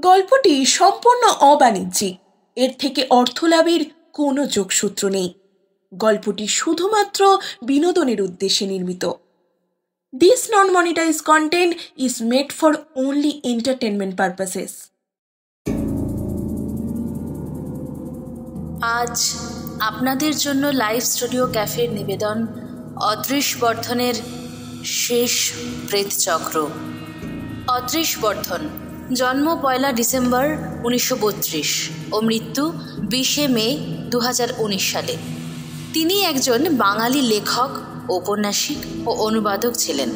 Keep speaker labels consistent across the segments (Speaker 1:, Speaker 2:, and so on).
Speaker 1: গল্পটি সম্পূর্ণ অবাণিজ্যিক, এর থেকে অর্থলাভের কোনো যোগসূত্র নেই। গল্পটি শুধুমাত্র বিনোদনের উদ্দেশ্যে নির্মিত। This non-monetized content is made for only entertainment purposes.
Speaker 2: আজ আপনাদের জন্য লাইভ স্টুডিও ক্যাফের নিবেদন অদৃশ বর্ধনের শেষ প্রেতচক্র। অদৃশ বর্ধন জন্ম 1 ডিসেম্বর 1932 ও মৃত্যু 20 মে 2019 সালে। তিনি একজন বাঙালি লেখক, ঔপন্যাসিক ও অনুবাদক ছিলেন।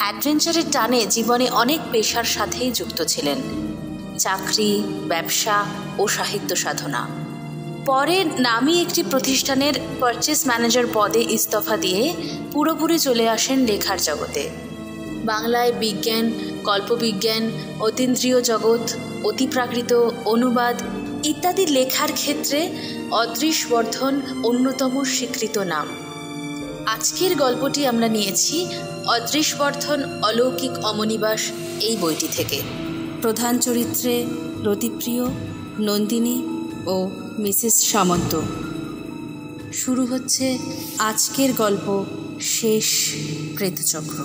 Speaker 2: অ্যাডভেঞ্চারের টানে জীবনে অনেক পেশার সাথেই যুক্ত ছিলেন, চাকরি, ব্যবসা ও সাহিত্য সাধনা। পরে নামী একটি প্রতিষ্ঠানের পারচেস ম্যানেজার পদে ইস্তফা দিয়ে পুরোপুরি চলে আসেন লেখার জগতে। বাংলায় বিজ্ঞান, কল্পবিজ্ঞান, অতীন্দ্রিয় জগৎ, অতিপ্রাকৃত, অনুবাদ ইত্যাদি লেখার ক্ষেত্রে অদৃশ বর্ধন অন্যতম স্বীকৃত নাম। আজকের গল্পটি আমরা নিয়েছি অদৃশ বর্ধন অলৌকিক অমনিবাস এই বইটি থেকে। প্রধান চরিত্রে রতিপ্রিয়, নন্দিনী ও মিসেস সামন্ত। শুরু হচ্ছে আজকের গল্প শেষ প্রেতচক্র।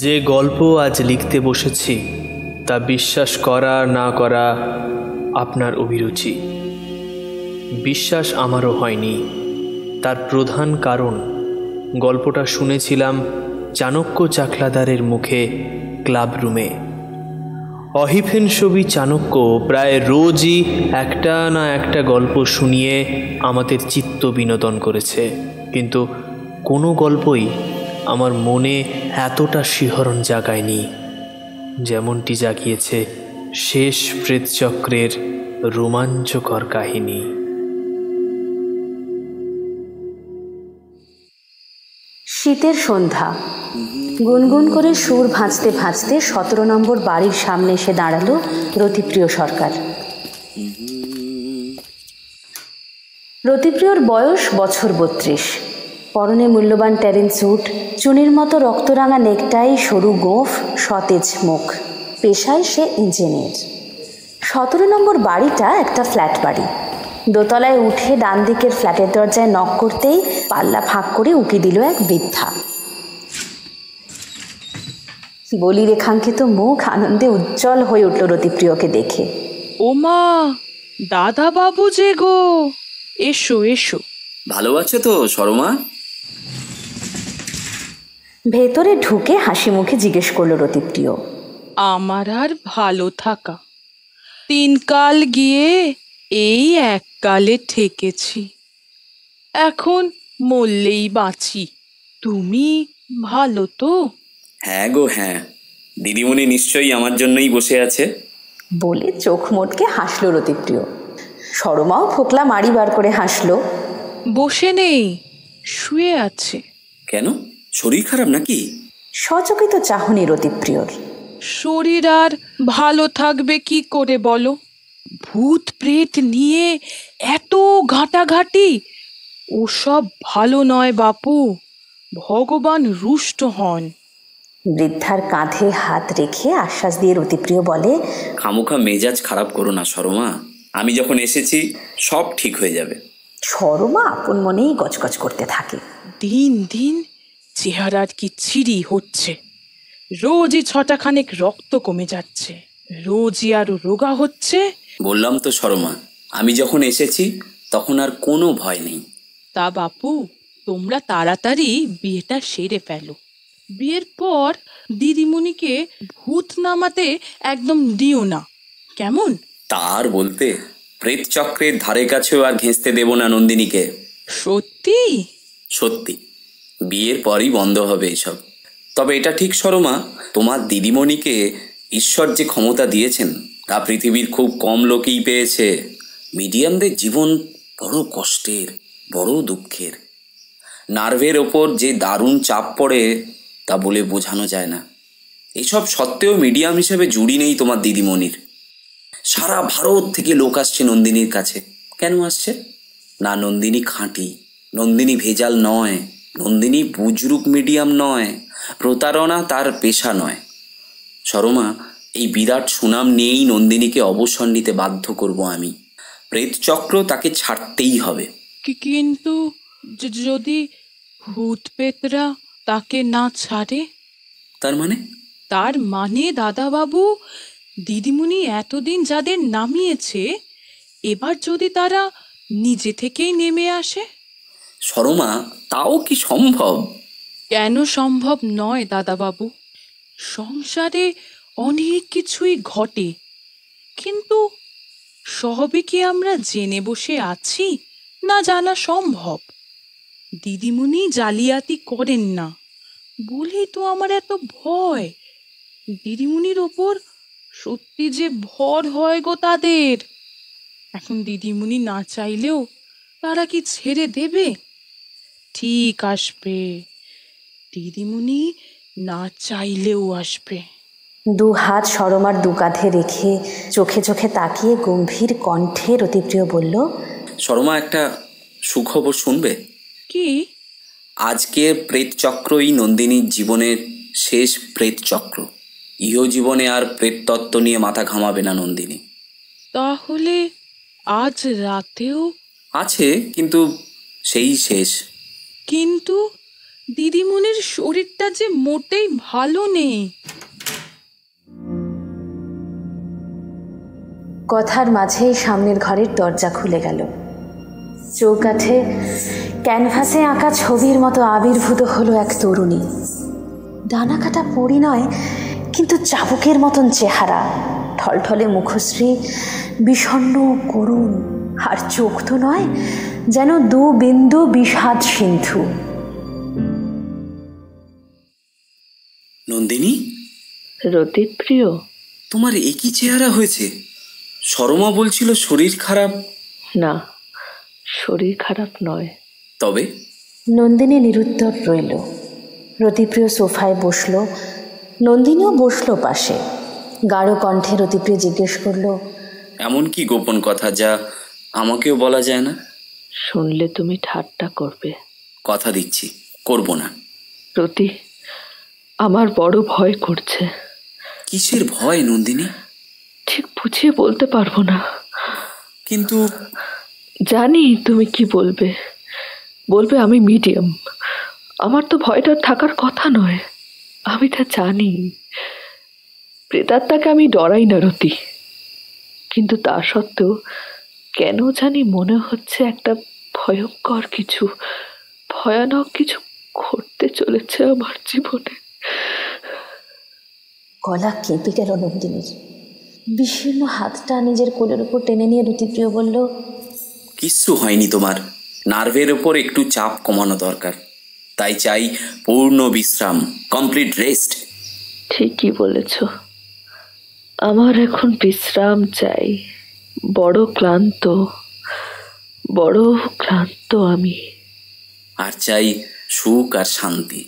Speaker 3: যে গল্প আজ লিখতে বসেছি তা বিশ্বাস করা না করা আপনার অভিরুচি। বিশ্বাস আমারও হয়নি। তার প্রধান কারণ গল্পটা শুনেছিলাম চাণক্য চাকলাদারের মুখে ক্লাব রুমে। অহিফেনসবি চাণক্য প্রায় রোজই একটা না একটা গল্প শুনিয়ে আমাদের চিত্ত বিনোদন করেছে, কিন্তু কোনো গল্পই আমার মনে এতটা শিহরণ জাগায়নি যেমনটি জাগিয়েছে শেষ প্রেতচক্রের রোমাঞ্চকর কাহিনী।
Speaker 4: শীতের সন্ধ্যা। গুনগুন করে সুর ভাঁজতে ভাঁজতে 17 নম্বর বাড়ির সামনে এসে দাঁড়ালো রতিপ্রিয় সরকার। রতিপ্রিয়র বয়স বছর 32। পরনে মূল্যবান ট্যারেন স্যুট, চুনির মতো রক্তরাঙা নেকটাই, সরু গোঁফ, সতেজ মুখ। পেশায় সে ইঞ্জিনিয়ার। 17 নম্বর বাড়িটা একটা ফ্ল্যাট বাড়ি। দোতলায় উঠে ডান দিকের ফ্ল্যাটের দরজায় নক করতেই পাল্লা ফাঁক করে উকি দিল এক বৃদ্ধা। বলি রেখাঙ্কিত মুখ আনন্দে উজ্জ্বল হয়ে উঠল রতিপ্রিয়কে দেখে।
Speaker 5: ওমা, দাদা বাবু যে গো, এসো এসো।
Speaker 6: ভালো আছে তো সরমা?
Speaker 4: ভেতরে ঢুকে হাসি মুখে জিজ্ঞেস করলো রতিপ্রিয়।
Speaker 5: আমার আর ভালো থাকা, 3 কাল গিয়ে এই 1 কালে ঠেকেছি। এখন মরলেই বাঁচি। তুমি ভালো তো?
Speaker 6: হ্যাঁ গো হ্যাঁ, দিদিমণি নিশ্চয়ই আমার জন্যই বসে আছে
Speaker 4: বলে চোখ মোটকে হাসলো রতিপ্রিয়। সরমাও ফোকলা মারি বার করে হাসলো।
Speaker 5: বসে নেই, শুয়ে আছে।
Speaker 6: কেন, শরীর খারাপ নাকি?
Speaker 4: সচকিত চাহনি রতিপ্রিয়র।
Speaker 5: শরীর আর ভালো থাকবে কি করে বলো? ভূত প্রেত নিয়ে এত ঘাটাঘাটি, ওসব ভালো নয় বাপু। ভগবান রুষ্ট হন।
Speaker 4: বৃদ্ধার কাঁধে হাত রেখে আশ্বাস দিয়ে রতিপ্রিয় বলে,
Speaker 6: খামোখা মেজাজ খারাপ করো না সরমা, আমি যখন এসেছি সব ঠিক হয়ে যাবে।
Speaker 4: সরমা আপন মনেই গজগজ করতে থাকে।
Speaker 5: দিন দিন চেহারার কি ছিরি হচ্ছে। রোজই 6টা খানেক রক্ত কমে যাচ্ছে, রোজই আরো রোগা হচ্ছে।
Speaker 6: বললাম তো সরমা, আমি যখন এসেছি তখন আর কোনো ভয় নেই।
Speaker 5: তা বাপু, তোমরা তাড়াতাড়ি বিয়েটা সেরে ফেলো। বিয়ের পর দিদিমণিকে ভূত নামাতে একদম দিও না, কেমন?
Speaker 6: তার বলতে, প্রেত চক্রের ধারে কাছেও আর ঘেঁষতে দেব না নন্দিনীকে।
Speaker 5: সত্যি?
Speaker 6: সত্যি, বিয়ের পরই বন্ধ হবে এসব। তবে এটা ঠিক সরমা, তোমার দিদিমণিকে ঈশ্বর যে ক্ষমতা দিয়েছেন তা পৃথিবীর খুব কম লোকেই পেয়েছে। মিডিয়ামদের জীবন বড় কষ্টের, বড় দুঃখের। নার্ভের ওপর যে দারুণ চাপ পড়ে তা বলে বোঝানো যায় না। এসব সত্ত্বেও মিডিয়াম হিসেবে জুড়ি নেই তোমার দিদিমণির। সারা ভারত থেকে লোক আসছে নন্দিনীর কাছে। কেন আসছে? না, নন্দিনী খাঁটি, নন্দিনী ভেজাল নয়, নন্দিনী বুজরুক মিডিয়াম নয়, প্রতারণা তার পেশা নয়। সরমা, এই বিরাট সুনাম নিয়েই নন্দিনীকে অবসর নিতে বাধ্য করব আমি। প্রেতচক্র তাকে ছাড়তেই হবে।
Speaker 5: কিন্তু যদি ভূত পেতরা তাকে না ছাড়ে?
Speaker 6: তার মানে?
Speaker 5: তার মানে দাদাবাবু, দিদিমণি এতদিন যাদের নামিয়েছে, এবার যদি তারা নিজে থেকেই নেমে আসে?
Speaker 6: সরমা, তাও কি সম্ভব?
Speaker 5: কেন সম্ভব নয় দাদাবাবু? সংসারে অনেক কিছুই ঘটে, কিন্তু সবই কি আমরা জেনে বসে আছি না জানা সম্ভব? দিদিমণি জালিয়াতি করেন না বলেই তো আমার এত ভয়। দিদিমণির ওপর সত্যি যে ভর হয় গো তাদের। এখন দিদিমণি না চাইলেও তারা কি ছেড়ে দেবে? ঠিক আসবে, দিদিমণি না চাইলেও আসবে।
Speaker 4: দু হাত সরমার দু কাঁধে রেখে চোখে চোখে তাকিয়ে গম্ভীর কণ্ঠে রতিপ্রিয় বলল,
Speaker 6: সরমা, একটা সুখবর শুনবে?
Speaker 5: কি?
Speaker 6: আজকে প্রেতচক্রই নন্দিনীর জীবনের শেষ প্রেতচক্র। ইহজীবনে আর প্রেততত্ত্ব নিয়ে মাথা ঘামাবে না নন্দিনী।
Speaker 5: তাহলে আজ রাতেও
Speaker 6: আছে, কিন্তু সেই শেষ।
Speaker 5: কিন্তু দিদিমণির শরীরটা যে মোটেই ভালো নেই।
Speaker 4: কথার মাঝেই সামনের ঘরের দরজা খুলে গেল। চৌকাঠে ক্যানভাসে আঁকা ছবির মতো আবির্ভূত হলো এক তরুণী। ডানা কাটা পরিণয়, কিন্তু চাবুকের মতন চেহারা, ঠলঠলে মুখশ্রী, বিষণ্ণ করুণ, আর চোখ তো নয়, যেন দু বিন্দু বিষাদ সিন্ধু।
Speaker 6: নন্দিনী?
Speaker 7: রতিপ্রিয়,
Speaker 6: তোমার একই চেহারা হয়েছে। সরমা বলছিল শরীর খারাপ।
Speaker 7: না, শরীর খারাপ নয়।
Speaker 6: তবে?
Speaker 4: নন্দিনী নিরুত্তর রইল। রতিপ্রিয় সোফায় বসল, নন্দিনীও বসল পাশে। গাঢ় কণ্ঠে রতিপ্রিয় জিজ্ঞেস করল,
Speaker 6: এমন কি গোপন কথা যা আমাকেও বলা যায় না?
Speaker 7: শুনলে তুমি ঠাট্টা করবে।
Speaker 6: কথা দিচ্ছি, করব না।
Speaker 7: রতি, আমার বড় ভয় করছে।
Speaker 6: কিসের ভয় নন্দিনী?
Speaker 7: ঠিক বুঝিয়ে বলতে পারবো না,
Speaker 6: কিন্তু
Speaker 7: জানি তুমি কি বলবে। বলবে আমি মিডিয়াম। আমার তো ভয়টা থাকার কথা নয়, আমি তা জানি। প্রেতাত্মাকে আমি ডরাই না রতি, কিন্তু তা সত্ত্বেও কেন জানি মনে হচ্ছে একটা ভয়ঙ্কর কিছু, ভয়ানক কিছু ঘটতে চলেছে আমার জীবনে।
Speaker 4: গলা কেঁপে গেল নন্দিনীর। বিশীর্ণ হাতটা নিজের কোলের উপর টেনে নিয়ে রতিপ্রিয় বলল,
Speaker 6: কিচ্ছু হয়নি তোমার। নার্ভের ওপর একটু চাপ কমানো দরকার, তাই চাই পূর্ণ বিশ্রাম, কমপ্লিট রেস্ট।
Speaker 7: ঠিকই বলেছ, আমার এখন বিশ্রাম চাই। বড় ক্লান্ত, বড় ক্লান্ত আমি।
Speaker 6: আর চাই সুখ আর শান্তি।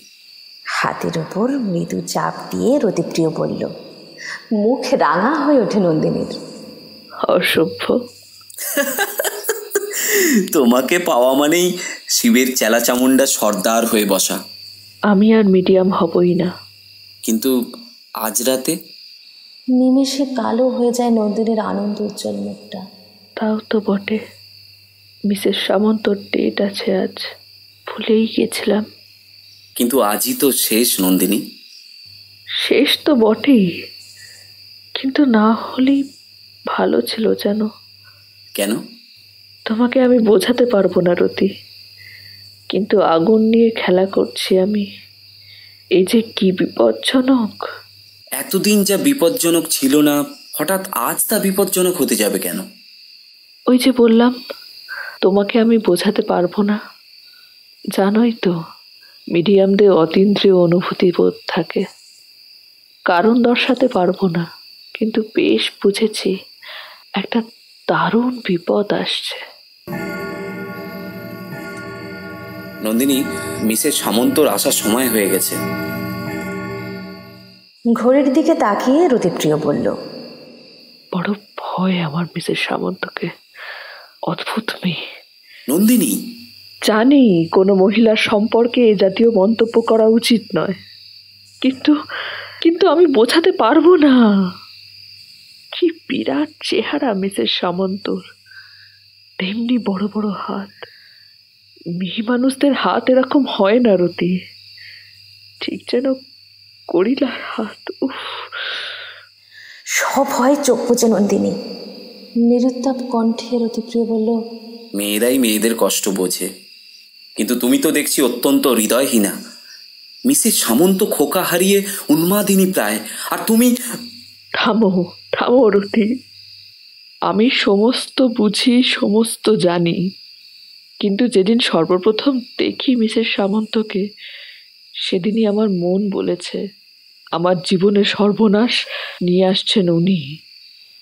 Speaker 4: হাতের ওপর মৃদু চাপ দিয়ে রতিপ্রিয় বলল। মুখ রাঙা হয়ে ওঠে নন্দিনীর।
Speaker 7: অসভ্য।
Speaker 6: তোমাকে পাওয়া মানেই শিবের চেলাচামুন্ডা সর্দার হয়ে বসা।
Speaker 7: আমি আর মিডিয়াম হবই না।
Speaker 6: কিন্তু আজ রাতে?
Speaker 4: নিমেষে কালো হয়ে যায় নন্দিনীর আনন্দ উজ্জ্বল মুখটা।
Speaker 7: তাও তো বটে, মিসেস সামন্তর ডেট আছে আজ, ভুলেই গেছিলাম।
Speaker 6: কিন্তু আজই তো শেষ নন্দিনী।
Speaker 7: শেষ তো বটেই, কিন্তু না হলেই ভালো ছিল জানো।
Speaker 6: কেন?
Speaker 7: তোমাকে আমি বোঝাতে পারবো না রতি, কিন্তু আগুন নিয়ে খেলা করছি আমি। এই যে কি বিপজ্জনক।
Speaker 6: এতদিন যা বিপজ্জনক ছিল না, হঠাৎ আজ তা বিপজ্জনক হতে যাবে কেন?
Speaker 7: ওই যে বললাম, তোমাকে আমি বোঝাতে পারবো না। জানোই তো, মিডিয়ামদের অতীন্দ্রিয় অনুভূতি বোধ থাকে। কারণ দর্শাতে পারবো না, কিন্তু বেশ বুঝেছি একটা দারুণ বিপদ আসছে।
Speaker 6: নন্দিনী, মিসেস সামন্তর আসার সময় হয়ে গেছে।
Speaker 4: ঘড়ির দিকে তাকিয়ে রতিপ্রিয় বলল,
Speaker 7: বড় ভয় আমার মিসেস সামন্তকে। অদ্ভুত মেয়ে,
Speaker 6: নন্দিনী,
Speaker 7: জানি কোনো মহিলার সম্পর্কে এ জাতীয় মন্তব্য করা উচিত নয়, কিন্তু কিন্তু আমি বোঝাতে পারবো না। কি বিরাট চেহারা মিসেস সামন্তর, তেমনি বড় বড় হাত। মেয়ে মানুষদের হাত এরকম হয় না রতি, ঠিক যেন করিলার হাত। উফ!
Speaker 4: সব হয় চোখ বুঝে নন্দিনী। নিরুত্তাপ কণ্ঠে রতিপ্রিয় বলল,
Speaker 6: মেয়েরাই মেয়েদের কষ্ট বোঝে, কিন্তু তুমি তো দেখছি অত্যন্ত হৃদয়হীনা। মিসেস সামন্ত খোকা হারিয়ে উন্মাদিনী প্রায়, আর তুমি।
Speaker 7: থামো থামো রতি, আমি সমস্ত বুঝি, সমস্ত জানি, কিন্তু যেদিন সর্বপ্রথম দেখি মিসেস সামন্তকে, সেদিনই আমার মন বলেছে আমার জীবনে সর্বনাশ নিয়ে আসছেন উনি।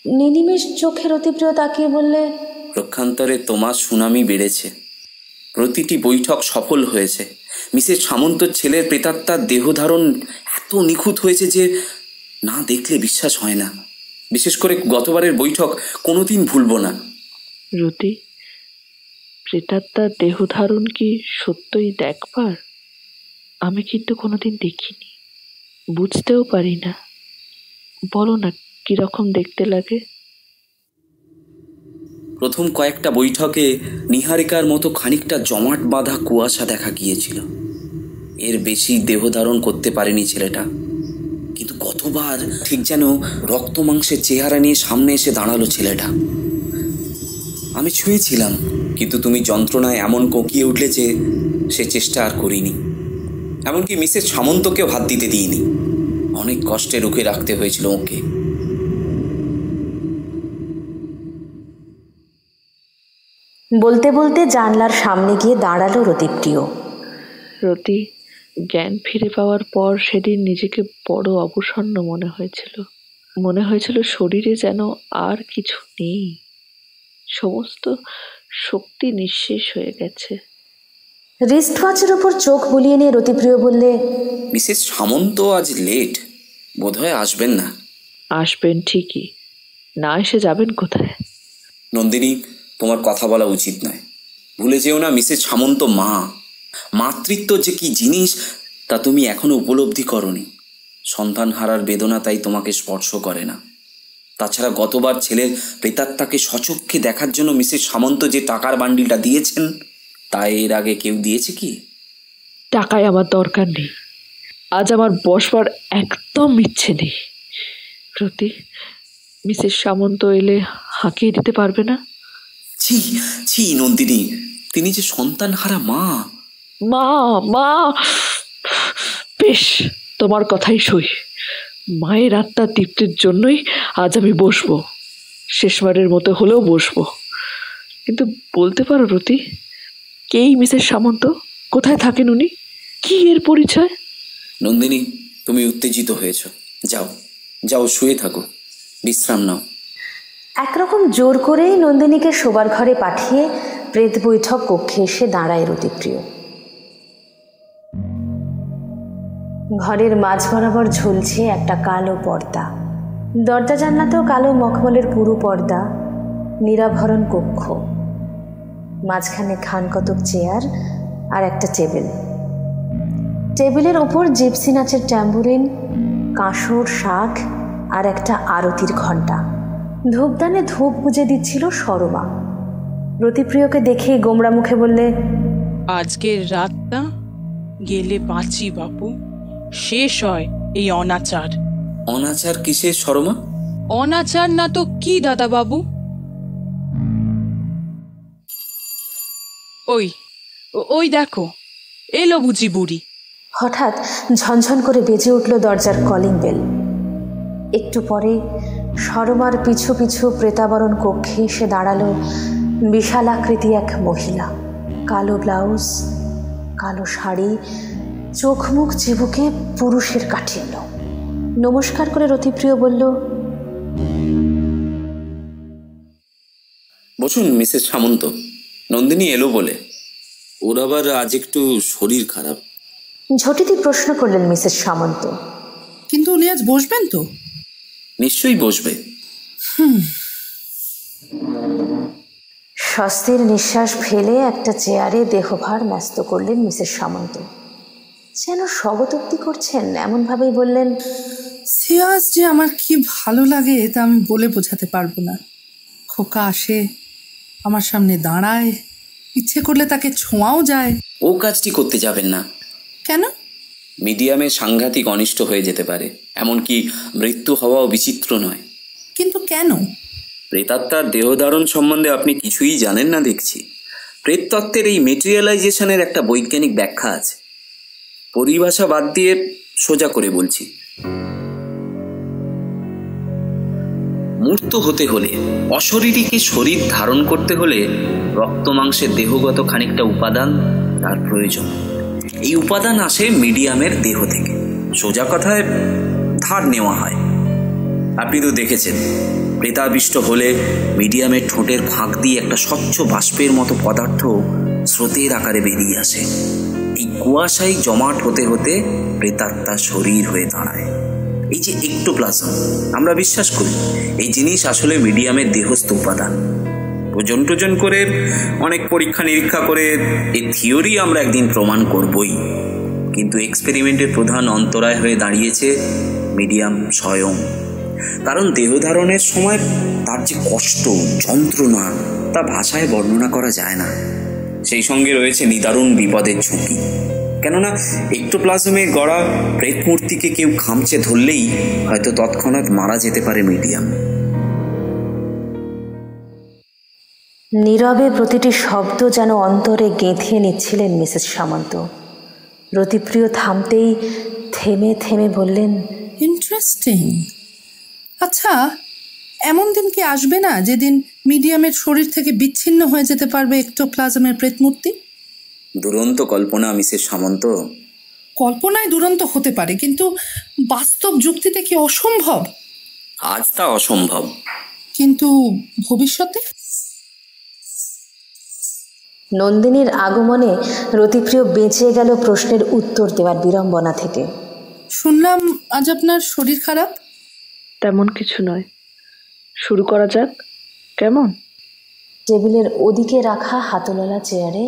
Speaker 4: নিনিমেষ চোখে রতিপ্রিয় তাকিয়ে বললে,
Speaker 6: পক্ষান্তরে তোমার সুনামি বেড়েছে, প্রতিটি বৈঠক সফল হয়েছে। মিসেস সামন্তর ছেলের প্রেতাত্মার দেহধারণ এত নিখুঁত হয়েছে যে না দেখলে বিশ্বাস হয় না। বিশেষ করে গতবারের বৈঠক কোনোদিন ভুলবো না।
Speaker 7: রতি, প্রেতাত্মার দেহধারণ কি সত্যই দেখবার? আমি কিন্তু কোনোদিন দেখিনি, বুঝতেও পারি না। বলো না কিরকম দেখতে লাগে।
Speaker 6: প্রথম কয়েকটা বৈঠকে নিহারিকার মতো খানিকটা জমাট বাঁধা কুয়াশা দেখা গিয়েছিল, এর বেশি দেহধারণ করতে পারেনি ছেলেটা। কিন্তু কতবার ঠিক যেন রক্ত মাংসের চেহারা নিয়ে সামনে এসে দাঁড়ালো ছেলেটা। আমি ছুঁয়েছিলাম, কিন্তু তুমি যন্ত্রণায় এমন কোঁকিয়ে উঠলে যে সে চেষ্টা আর করিনি। এমনকি মিসেস সামন্তকেও হাত দিতে দিইনি, অনেক কষ্টে রুখে রাখতে হয়েছিল ওকে।
Speaker 4: বলতে বলতে জানলার সামনে গিয়ে দাঁড়ালো রতিপ্রিয়।
Speaker 7: রতি, জ্ঞান ফিরে পাওয়ার পর সেদিন নিজেকে বড় অবসন্ন মনে হয়েছিল শরীরে যেন আর কিছু নেই, সমস্ত শক্তি নিঃশেষ হয়ে গেছে।
Speaker 4: রিস্টওয়াচের উপর চোখ বুলিয়ে নিয়ে রতিপ্রিয় বললে,
Speaker 6: মিসেস সামন্ত আজ লেট, বোধহয় আসবেন না।
Speaker 7: আসবেন ঠিকই, না এসে যাবেন কোথায়?
Speaker 6: নন্দিনী, তোমার কথা বলা উচিত নয়। ভুলে যেও না মিসেস সামন্ত মা। মাতৃত্ব যে কি জিনিস তা তুমি এখনো উপলব্ধি করনি। সন্তান হারার বেদনা তাই তোমাকে স্পর্শ করে না। তাছাড়া গতবার ছেলের প্রেতাত্মাকে সচক্ষে দেখার জন্য মিসেস সামন্ত যে টাকার বান্ডিলটা দিয়েছেন, তা এর আগে কেউ দিয়েছে কি?
Speaker 7: টাকায় আমার দরকার নেই, আজ আমার বসবার একদম ইচ্ছে নেই। রতি, মিসেস সামন্ত এলে হাঁকিয়ে দিতে পারবে না?
Speaker 6: ছি ছি নন্দিনী, তিনি যে সন্তান হারা মা।
Speaker 7: মা মা বেশ, তোমার কথাই সই। মায়ের আত্মার তৃপ্তির জন্যই আজ আমি বসবো, শেষবারের মতো হলেও বসবো। কিন্তু বলতে পারো রতি, কেই মিসেস সামন্ত? কোথায় থাকেন উনি? কি এর পরিচয়?
Speaker 6: নন্দিনী, তুমি উত্তেজিত হয়েছ, যাও যাও শুয়ে থাকো, বিশ্রাম নাও।
Speaker 4: একরকম জোর করেই নন্দিনীকে শোবার ঘরে পাঠিয়ে প্রেত বৈঠক কক্ষে এসে দাঁড়ায় রতিপ্রিয়। ঘরের মাঝ বরাবর ঝুলছে একটা কালো পর্দা, দরজা জানলাতেও কালো মখমলের পুরু পর্দা। নিরাভরণ কক্ষ, মাঝখানে খানকতক চেয়ার আর একটা টেবিল। টেবিলের ওপর জিপসি নাচের ট্যাম্বুরিন, কাঁসর শাঁখ আর একটা আরতির ঘণ্টা। ধূপদানে ধূপ গুজে দিচ্ছিল সরমা। রতিপ্রিয়কে দেখেই গোমরা মুখে বললে,
Speaker 5: আজকের রাতটা গেলে বাঁচি বাপু, শেষ হয় এই অনাচার।
Speaker 6: অনাচার কিসের সরমা?
Speaker 5: অনাচার না তো কি দাদা বাবু? ওই ওই দেখো, এলো বুঝি বুড়ি।
Speaker 4: হঠাৎ ঝনঝন করে বেজে উঠল দরজার কলিং বেল। একটু পরে সরমার পিছু পিছু প্রেতাবরণ কক্ষে এসে দাঁড়ালো বিশাল আকৃতি এক মহিলা। কালো ব্লাউজ, কালো শাড়ি, চোখ মুখ চিবুকে পুরুষের কাঠিন্য। নমস্কার করে রতিপ্রিয় বলল,
Speaker 6: বসুন মিসেস সামন্ত। নন্দিনী এলো বলে। ওর আবার আজ একটু শরীর খারাপ।
Speaker 4: ঝটিতি প্রশ্ন করলেন মিসেস সামন্ত।
Speaker 8: কিন্তু উনি আজ বসবেন তো?
Speaker 6: নিশ্চয়ই বসবে।
Speaker 4: স্বস্তির নিঃশ্বাস ফেলে একটা চেয়ারে দেহভার ন্যস্ত করলেন মিসেস সামন্ত। যেন স্বগতোক্তি করছেন এমনভাবেই বললেন,
Speaker 8: সিয়াজ যে আমার কি ভালো লাগে তা আমি বলে বোঝাতে পারবো না। খোকা আসে, আমার সামনে দাঁড়ায়, ইচ্ছে করলে তাকে ছোঁয়াও যায়।
Speaker 6: ও কাজটি করতে যাবেন না।
Speaker 8: কেন?
Speaker 6: মিডিয়ামে সাংঘাতিক অনিষ্ট হয়ে যেতে পারে, এমনকি মৃত্যু হওয়াও বিচিত্র নয়।
Speaker 8: কিন্তু কেন?
Speaker 6: প্রেতাত্মার দেহধারণ সম্বন্ধে আপনি কিছুই জানেন না দেখছি। প্রেততত্ত্বের এই মেটেরিয়ালাইজেশনের একটা বৈজ্ঞানিক ব্যাখ্যা আছে। পরিভাষা বাদ দিয়ে সোজা করে বলছি, মূর্ত হতে হলে, অশরীরীকে শরীর ধারণ করতে হলে রক্ত মাংসের দেহগত খানিকটা উপাদান তার প্রয়োজন। এই উপাদান আসে মিডিয়ামের দেহ থেকে। সোজা কথায় ধার নেওয়া হয়। আপনি তো দেখেছেন, প্রেতাবিষ্ট হলে মিডিয়ামের ঠোঁটের ফাঁক দিয়ে একটা স্বচ্ছ বাষ্পের মতো পদার্থ স্রোতের আকারে বেরিয়ে আসে। এই কুয়াশায় জমাট হতে হতে প্রেতাত্মার শরীর হয়ে দাঁড়ায়। এই যে এক্টোপ্লাজম, আমরা বিশ্বাস করি এই জিনিস আসলে মিডিয়ামের দেহস্থ উপাদান। ওজন টোজন করে, অনেক পরীক্ষা নিরীক্ষা করে এই থিওরি আমরা একদিন প্রমাণ করবই। কিন্তু এক্সপেরিমেন্টের প্রধান অন্তরায় হয়ে দাঁড়িয়েছে মিডিয়াম স্বয়ং। কারণ দেহধারণের সময় তার যে কষ্ট, যন্ত্রণা, তা ভাষায় বর্ণনা করা যায় না। সেই সঙ্গে রয়েছে নিদারুণ বিপদের ঝুঁকি। কেননা এক্টোপ্লাজমে গড়া প্রেত মূর্তিকে কেউ খামচে ধরলেই হয়তো তৎক্ষণাৎ মারা যেতে পারে মিডিয়াম।
Speaker 4: নীরবে প্রতিটি শব্দ যেন অন্তরে গেঁথে নিচ্ছিলেন মিসেস সামন্ত। রতিপ্রিয় থামতেই থেমে থেমে বললেন,
Speaker 8: ইন্টারেস্টিং। আচ্ছা, এমন দিন কি আসবে না যেদিন মিডিয়ামের শরীর থেকে বিচ্ছিন্ন হয়ে যেতে পারবে এক্টোপ্লাজমের প্রেতমূর্তি?
Speaker 6: দুরন্ত কল্পনা মিসেস সামন্ত।
Speaker 8: কল্পনায় দুরন্ত হতে পারে, কিন্তু বাস্তব যুক্তিতে কি অসম্ভব?
Speaker 6: আজ তা অসম্ভব,
Speaker 8: কিন্তু ভবিষ্যতে?
Speaker 4: নন্দিনীর আগমনে রতিপ্রিয় বেঁচে গেল প্রশ্নের উত্তর দেওয়ার বিড়ম্বনা থেকে।
Speaker 8: শুনলাম আজ আপনার শরীর খারাপ।
Speaker 7: তেমন কিছু নয়, শুরু করা যাক। কেমন?
Speaker 4: টেবিলের ওদিকে রাখা হাতলওয়ালা চেয়ারে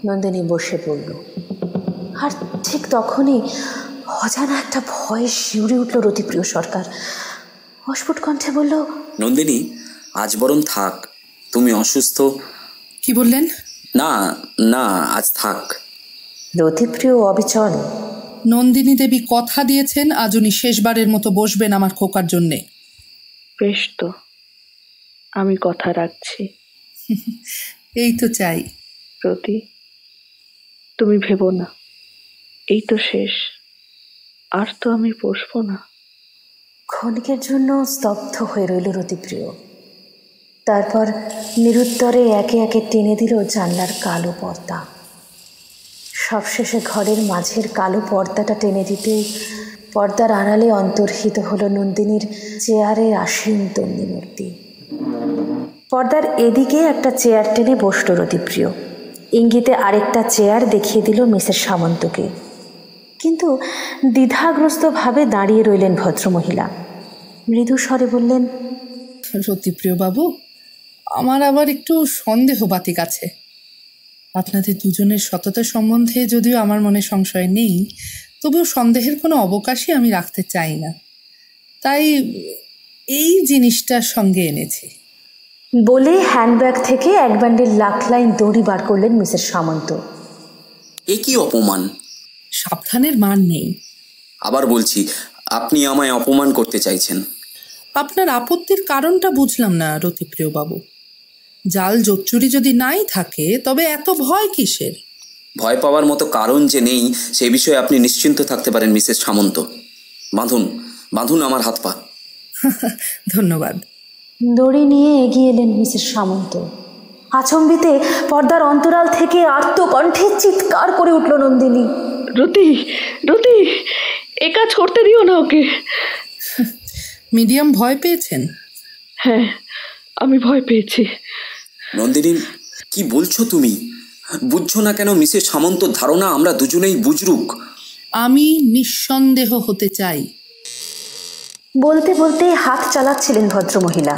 Speaker 4: নন্দিনী বসে পড়ল। আর ঠিক তখনই অজানা একটা ভয়ে শিউরে উঠল রতিপ্রিয় সরকার। অস্ফুট কণ্ঠে বলল,
Speaker 6: নন্দিনী, আজ বরং থাক, তুমি অসুস্থ।
Speaker 8: কি বললেন?
Speaker 6: না না, আজ থাক।
Speaker 4: রতিপ্রিয় অবিচল।
Speaker 8: নন্দিনী দেবী কথা দিয়েছেন আজ উনি শেষবারের মতো বসবেন আমার খোকার জন্যে।
Speaker 7: বেশ তো, আমি কথা রাখছি।
Speaker 8: এই তো চাই।
Speaker 7: রতি, তুমি ভেবো না, এই তো শেষ, আর তো আমি বসবো না।
Speaker 4: ক্ষণিকের জন্য স্তব্ধ হয়ে রইল রতিপ্রিয়। তারপর নিরুত্তরে একে একে টেনে দিল জানলার কালো পর্দা। সবশেষে ঘরের মাঝের কালো পর্দাটা টেনে দিতেই পর্দার আড়ালে অন্তর্হিত হলো নন্দিনীর চেয়ারে আসীন তন্নিমূর্তি। পর্দার এদিকে একটা চেয়ার টেনে বসল রতিপ্রিয়। ইঙ্গিতে আরেকটা চেয়ার দেখিয়ে দিল মিসেস সামন্তকে। কিন্তু দ্বিধাগ্রস্তভাবে দাঁড়িয়ে রইলেন ভদ্রমহিলা। মৃদু স্বরে বললেন,
Speaker 8: রতিপ্রিয় বাবু, আমার আবার একটু সন্দেহ বাতিক আছে। আপনাদের দুজনের সততা সম্বন্ধে যদিও আমার মনে সংশয় নেই, তবুও সন্দেহের কোনো অবকাশই আমি রাখতে চাই না। তাই এই জিনিসটার সঙ্গে এনেছি।
Speaker 4: বলে হ্যান্ডব্যাগ থেকে এক বান্ডিল লাখলাইন দড়ি বার করলেন মিসেস সামন্ত।
Speaker 6: এ কি অপমান!
Speaker 8: সাবধানের মান নেই।
Speaker 6: আবার বলছি, আপনি আমায় অপমান করতে চাইছেন।
Speaker 8: আপনার আপত্তির কারণটা বুঝলাম না রতিপ্রিয় বাবু। জাল জোচ্চুরি যদি নাই থাকে তবে এত ভয় কিসের?
Speaker 6: ভয় পাওয়ার মতো কারণ যে নেই সে বিষয়ে আপনি নিশ্চিন্ত থাকতে পারেন মিসেস সামন্ত। বাঁধুন, বাঁধুন আমার হাত পা।
Speaker 8: ধন্যবাদ।
Speaker 4: দড়ি নিয়ে এগিয়ে এলেন মিসেস সামন্ত। আচম্বিতে পর্দার অন্তরাল থেকে আর্তকণ্ঠে চিৎকার করে উঠল নন্দিনী,
Speaker 7: রতি, রতি, এ কাজ করতে দিও না ওকে।
Speaker 8: মিডিয়াম ভয় পেয়েছেন?
Speaker 7: হ্যাঁ, আমি ভয় পেয়েছি।
Speaker 6: নন্দিনী, কি বলছো তুমি? বুঝছো না কেন মিসেস সামন্তর ধারণা আমরা দুজনেই বুজরুক?
Speaker 8: আমি নিঃসন্দেহ হতে চাই।
Speaker 4: বলতে বলতে হাত চালাচ্ছিলেন ভদ্রমহিলা।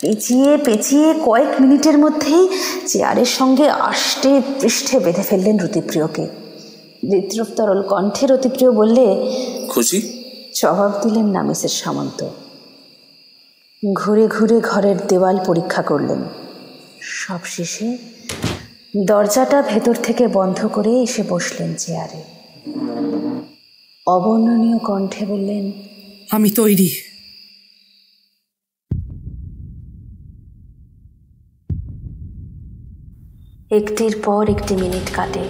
Speaker 4: পেঁচিয়ে পেঁচিয়ে কয়েক মিনিটের মধ্যেই চেয়ারের সঙ্গে আষ্টে পৃষ্ঠে বেঁধে ফেললেন রতিপ্রিয়কে। হৃদ্রতরল কণ্ঠে রতিপ্রিয় বললে,
Speaker 6: খুশি?
Speaker 4: জবাব দিলেন না মিসেস সামন্ত। ঘুরে ঘুরে ঘরের দেওয়াল পরীক্ষা করলেন। সবশেষে দরজাটা ভেতর থেকে বন্ধ করে এসে বসলেন চেয়ারে। অবর্ণনীয় কণ্ঠে বললেন,
Speaker 8: আমি তৈরি।
Speaker 4: একটির পর একটি মিনিট কাটে।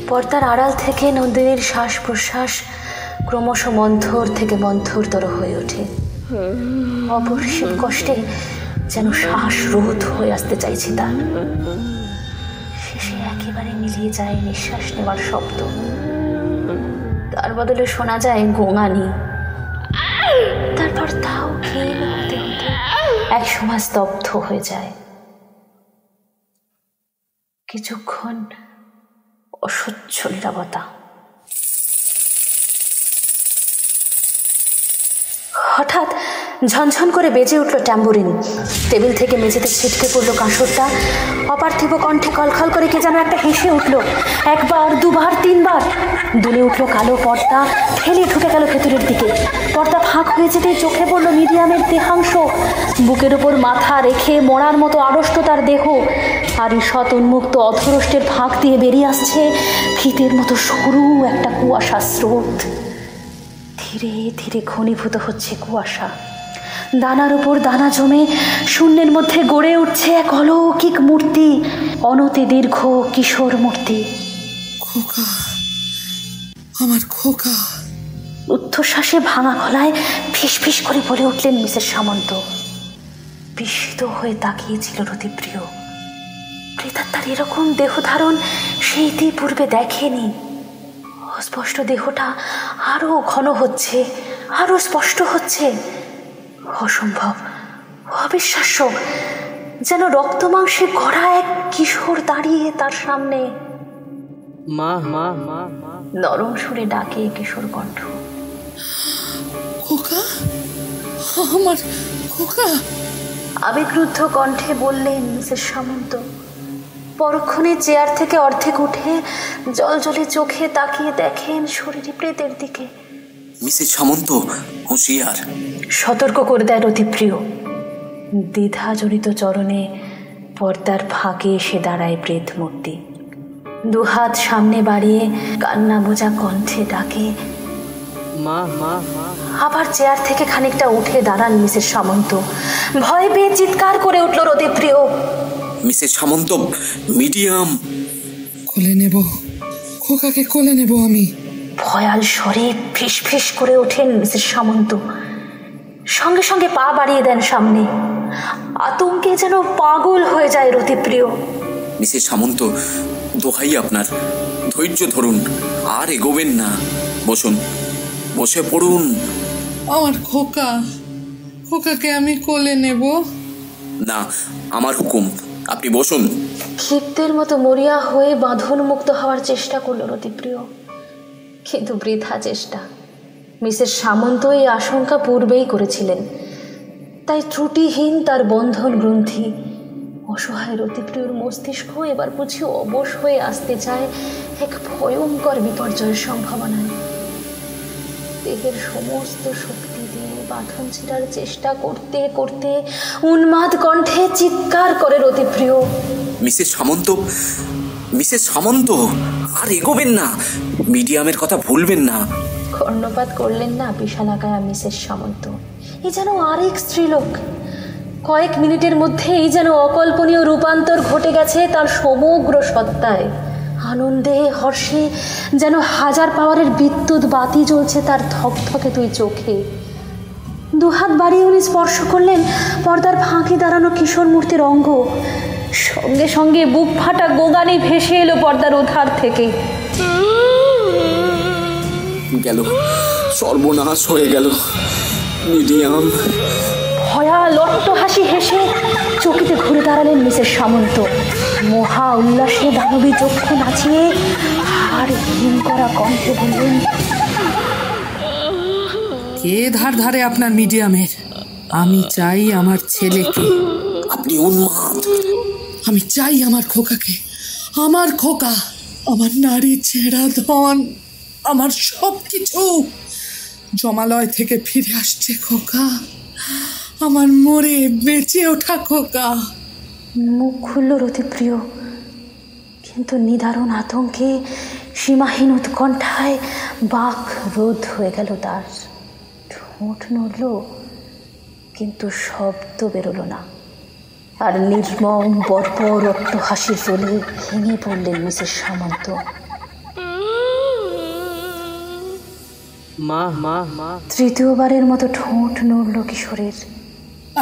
Speaker 4: পর্দার আড়াল থেকে নন্দিনীর শ্বাস প্রশ্বাস ক্রমশ মন্থর থেকে মন্থরতর হয়ে ওঠে। অপরিসীম কষ্টে যেন শ্বাস রোধ হয়ে আসতে চাইছে তার। শেষে একেবারে মিলিয়ে যায় নিঃশ্বাস নেওয়ার শব্দ। তার বদলে শোনা যায় গোঙানি। তারপর তাও ক্ষীণ হতে হতে এক সময় স্তব্ধ হয়ে যায়। কিছুক্ষণ অসহ্য নীরবতা। হঠাৎ ঝনঝন করে বেজে উঠল ট্যাম্বুরিন। টেবিল থেকে মেঝেতে ছিটকে পড়লো কাঁসরটা। অপার্থিব কণ্ঠে কলখল করে কে যেন একটা হেসে উঠল। একবার, দুবার, তিনবার দুলে উঠল কালো পর্দা, ঠেলে ঢুকে গেল ভেতরের দিকে। পর্দা ফাঁক হয়ে যেতেই চোখে পড়ল মিডিয়ামের দেহাংশ। বুকের উপর মাথা রেখে মরার মতো আড়ষ্ট তার দেহ, আর ঈষৎ উন্মুক্ত অধরষ্টের ফাঁক দিয়ে বেরিয়ে আসছে ফিতের মতো সরু একটা কুয়াশা স্রোত। ধীরে ধীরে ঘনীভূত হচ্ছে কুয়াশা। দানার উপর দানা জমে শূন্যের মধ্যে গড়ে উঠছে এক অলৌকিক মূর্তি, অনতি দীর্ঘ কিশোর মূর্তি।
Speaker 8: খোকা, আমার খোকা।
Speaker 4: উচ্ছ্বাসে ভাঙা গলায় ফিস ফিস করে বলে উঠলেন মিসেস সামন্ত। বিস্মিত হয়ে তাকিয়েছিল রতিপ্রিয়। প্রেতাত্মার এরকম দেহ ধারণ সে ইতিপূর্বে দেখেনি। অস্পষ্ট দেহটা আরো ঘন হচ্ছে, আরো স্পষ্ট হচ্ছে। অসম্ভব, অবিশ্বাস্য, যেন রক্ত মাংসে গড়া এক কিশোর দাঁড়িয়ে তার সামনে।
Speaker 3: মা মা মা
Speaker 4: নরম সুরে ডাকে কিশোর কণ্ঠ।
Speaker 8: খোকা, আমার খোকা।
Speaker 4: আবেগরুদ্ধ কণ্ঠে বললেন মিসেস সামন্ত। পরক্ষণে চেয়ার থেকে অর্ধেক উঠে জলজলে চোখে তাকিয়ে দেখেন শরীরে প্রেতের দিকে।
Speaker 6: মিসেস সামন্ত, হুঁশিয়ার!
Speaker 4: সতর্ক করে দেয় রতিপ্রিয়। দ্বিধাজনিত চরণে পর্দার ফাঁকে এসে দাঁড়ায় প্রেত মূর্তি। দুহাত সামনে বাড়িয়ে কান্না বোঝা কণ্ঠে ডাকে,
Speaker 3: মা মা মা।
Speaker 4: আবার চেয়ার থেকে খানিকটা উঠে দাঁড়ান মিসেস সামন্ত। ভয় পেয়ে চিৎকার করে উঠল রতিপ্রিয়।
Speaker 6: মিসেস সামন্ত, মিডিয়াম!
Speaker 8: কোলে নেব, খোকাকে কোলে নেব আমি।
Speaker 4: ভয়াল স্বরে ফিস ফিস করে ওঠেন মিসেস সামন্ত। সঙ্গে সঙ্গে পা বাড়িয়ে দেন সামনে। আতঙ্কে যেন পাগল হয়ে যায় রতিপ্রিয়।
Speaker 6: মিসেস সামন্ত, দোহাই আপনার, ধৈর্য ধরুন, আর এগোবেন না। বসুন, বসে পড়ুন।
Speaker 8: আমার খোকা, খোকাকে আমি কোলে নেব।
Speaker 6: না, আমার হুকুম, আপনি বসুন।
Speaker 4: ক্ষিপ্তের মতো মরিয়া হয়ে বাঁধন মুক্ত হওয়ার চেষ্টা করল রতিপ্রিয়, কিন্তু বৃথা চেষ্টা। মিসেস সামন্ত এই আশঙ্কা পূর্বেই করেছিলেন, তাই ত্রুটিহীন তার বন্ধন গ্রন্থি। অসহায় রতিপ্রিয়র মস্তিষ্ক এবার বুঝি অবশ হয়ে আসতে চায় এক ভয়ঙ্কর বিপর্যয়ের সম্ভাবনায়। দেহের সমস্ত শক্তি দিয়ে বাঁধন ছেঁড়ার চেষ্টা করতে করতে উন্মাদ কণ্ঠে চিৎকার করে রতিপ্রিয়,
Speaker 6: মিসেস সামন্ত, মিসেস সামন্ত, আর এগোবেন না, মিডিয়ামের কথা ভুলবেন না।
Speaker 4: কর্ণপাত করলেন না বিশালাকায়া মিসেস সামন্ত। এই যেন আরেক স্ত্রীলোক। কয়েক মিনিটের মধ্যেই যেন অকল্পনীয় রূপান্তর ঘটে গেছে তার সমগ্র সত্তায়। আনন্দে হর্ষে যেন হাজার পাওয়ারের বিদ্যুৎ বাতি জ্বলছে তার ধকধকে দুই চোখে। দুহাত বাড়িয়ে উনি স্পর্শ করলেন পর্দার ফাঁকে দাঁড়ানো কিশোর মূর্তির অঙ্গ। সঙ্গে সঙ্গে বুক ফাটা গোগানি ভেসে এলো পর্দার ওধার থেকে।
Speaker 6: গেল, সর্বনাশ হয়ে গেল। মিডিয়াম!
Speaker 4: ভয়াল অট্টহাসি হেসে চকিতে ঘুরে দাঁড়ালেন মিসেস সামন্ত। মহা উল্লাসে দানবী চক্ষু নাচিয়ে আর হিম করা কণ্ঠে বললেন,
Speaker 8: কে ধার ধারে আপনার মিডিয়ামের? আমি চাই আমার ছেলেকে।
Speaker 6: আপনি উন্মাদ।
Speaker 8: আমি চাই আমার খোকাকে, আমার খোকা, আমার নারী ছেঁড়া ধন, আমার সব কিছু। জমালয় থেকে ফিরে আসছে খোকা, আমার মরে বেঁচে ওঠা খোকা।
Speaker 4: মুখ খুলল রতিপ্রিয়, কিন্তু নিদারুণ আতঙ্কে, সীমাহীন উৎকণ্ঠায় বাক রোধ হয়ে গেল তার। ঠোঁট নড়ল, কিন্তু শব্দ বেরোলো না। আর নির্মম বর্বর রক্ত হাসির রোলে ভেঙে পড়লেন মিসেস সামন্ত।
Speaker 3: মা মা মা।
Speaker 4: তৃতীয়বারের মতো ঠোঁট নড়ল কিশোরের।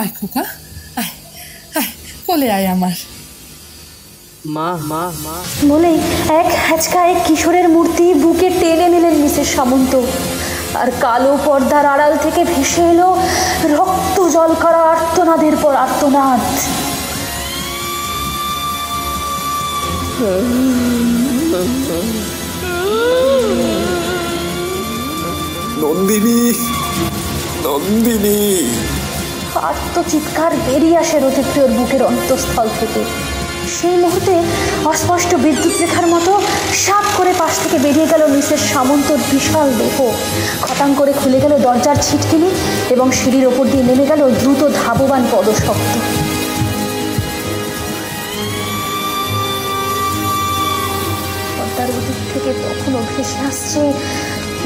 Speaker 8: আয় খোকা, আয় আয়, কোলে আয় আমার।
Speaker 3: মা মা মা
Speaker 4: বলেই এক হ্যাচকায় কিশোরের মূর্তি বুকে টেনে নিলেন মিসেস সামন্ত। আর কালো পর্দার আড়াল থেকে ভেসে এলো রক্ত জল করা আর্তনাদের পর আর্তনাদ।
Speaker 6: নন্দিনী, নন্দিনী।
Speaker 4: আত্মচিৎকার বেরিয়ে আসে রতিপ্রিয়র বুকের অন্তঃস্থল থেকে। সেই মুহূর্তে অস্পষ্ট বিদ্যুৎ রেখার মতো সাপ করে পাশ থেকে বেরিয়ে গেল মিসেস সামন্তর বিশাল দেহ। খটাং করে খুলে গেল দরজার ছিটকিনি এবং সিঁড়ির ওপর দিয়ে নেমে গেল দ্রুত ধাবমান পদশব্দ। পর্দার ওদিক থেকে তখনও ভেসে আসছে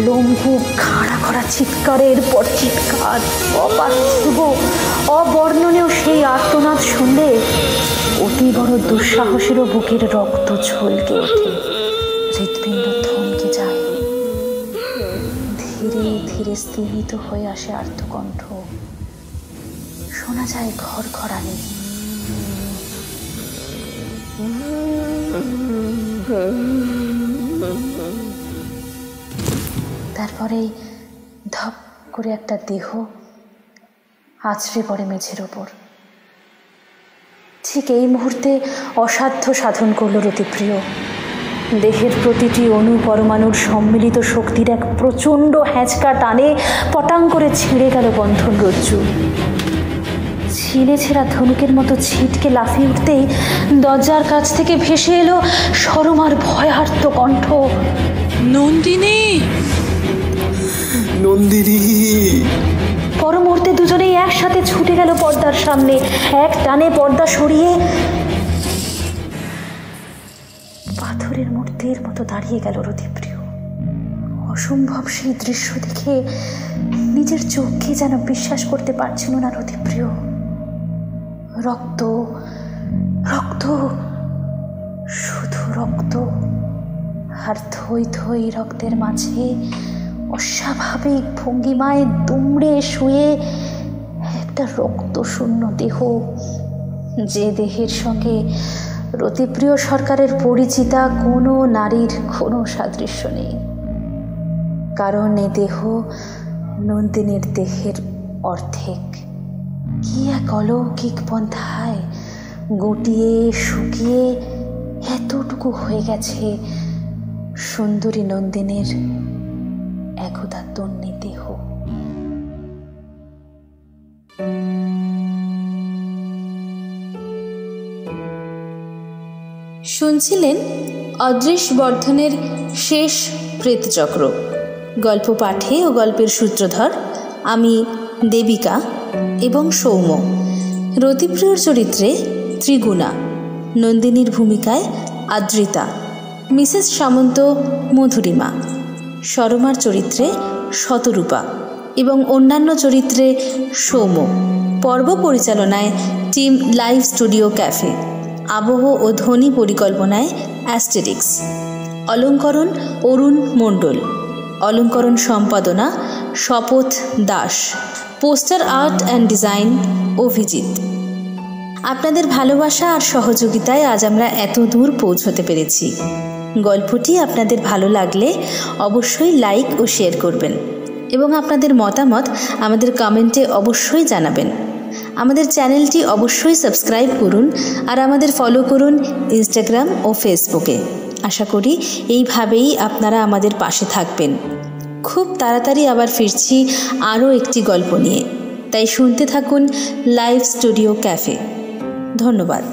Speaker 4: লোমকূপ খাড়া করা চিৎকারের পর চিৎকার। অপার্থিব, অবর্ণনীয় সেই আর্তনাদ শুনলে অতি বড় দুঃসাহসেরও বুকের রক্ত ঝলকে ওঠে, হৃৎপিণ্ড থমকে যায়। ধীরে ধীরে স্থিমিত হয়ে আসে আর্তকণ্ঠ। শোনা যায় ঘর ঘরানি। তারপরে ধপ করে একটা দেহ আছড়ে পড়ে মেঝের ওপর। ঠিক এই মুহূর্তে অসাধ্য সাধন করল রতিপ্রিয়। দেহের প্রতিটি অণু পরমাণুর সম্মিলিত শক্তির এক প্রচণ্ড হ্যাঁচকা টানে পটাং করে ছিঁড়ে গেল বন্ধন রজ্জু। ছিঁড়ে ছেঁড়া ধনুকের মতো ছিটকে লাফিয়ে উঠতেই দরজার কাছ থেকে ভেসে এলো সরমার ভয়ার্ত কণ্ঠ।
Speaker 5: নন্দিনী,
Speaker 6: নন্দিনী।
Speaker 4: পর মুহূর্তে দুজনেই একসাথে ছুটে গেল পর্দার সামনে। এক টানে পর্দা সরিয়ে পাথরের মূর্তির মতো দাঁড়িয়ে গেল রতিপ্রিয়। অসম্ভব সেই দৃশ্য দেখে নিজের চোখকে যেন বিশ্বাস করতে পারছিল না রতিপ্রিয়। রক্ত, রক্ত, শুধু রক্ত। আর থই থই রক্তের মাঝে অস্বাভাবিক ভঙ্গিমায় দুমড়ে শুয়ে একটা রক্তশূন্য দেহ, যে দেহের সঙ্গে রতিপ্রিয় সরকারের পরিচিতা কোনো নারীর কোনো সাদৃশ্য নেই। কারণ এ দেহ নন্দিনীর দেহের অর্ধেক। কি এক অলৌকিক পন্থায় গুটিয়ে শুকিয়ে এতটুকু হয়ে গেছে সুন্দরী নন্দিনীর একদা তন্নি দেহ।
Speaker 2: শুনছিলেন অদৃশ বর্ধনের শেষ প্রেতচক্র। গল্প পাঠে ও গল্পের সূত্রধর আমি দেবিকা এবং সৌম্য। রতিপ্রিয়র চরিত্রে ত্রিগুণা, নন্দিনীর ভূমিকায় আদ্রিতা, মিসেস সামন্ত মধুরিমা, সরমার চরিত্রে শতরূপা এবং অন্যান্য চরিত্রে সৌম্য। পর্ব পরিচালনায় টিম লাইভ স্টুডিও ক্যাফে। আবহ ও ধ্বনি পরিকল্পনায় অ্যাস্টেরিক্স। অলঙ্করণ অরুণ মণ্ডল। অলঙ্করণ সম্পাদনা শপথ Das. Poster art and design Abhijit. আপনাদের ভালোবাসা আর সহযোগিতায় আজ আমরা এত দূর পৌঁছতে পেরেছি। গল্পটি আপনাদের ভালো লাগলে অবশ্যই লাইক ও শেয়ার করবেন এবং আপনাদের মতামত আমাদের কমেন্টে অবশ্যই জানাবেন। আমাদের চ্যানেলটি অবশ্যই সাবস্ক্রাইব করুন আর আমাদের ফলো করুন ইনস্টাগ্রাম ও ফেসবুকে। আশা করি এইভাবেই আপনারা আমাদের পাশে থাকবেন। খুব তাড়াতাড়ি আবার ফিরছি আরও একটি গল্প নিয়ে। তাই শুনতে থাকুন লাইভ স্টুডিও ক্যাফে। ধন্যবাদ।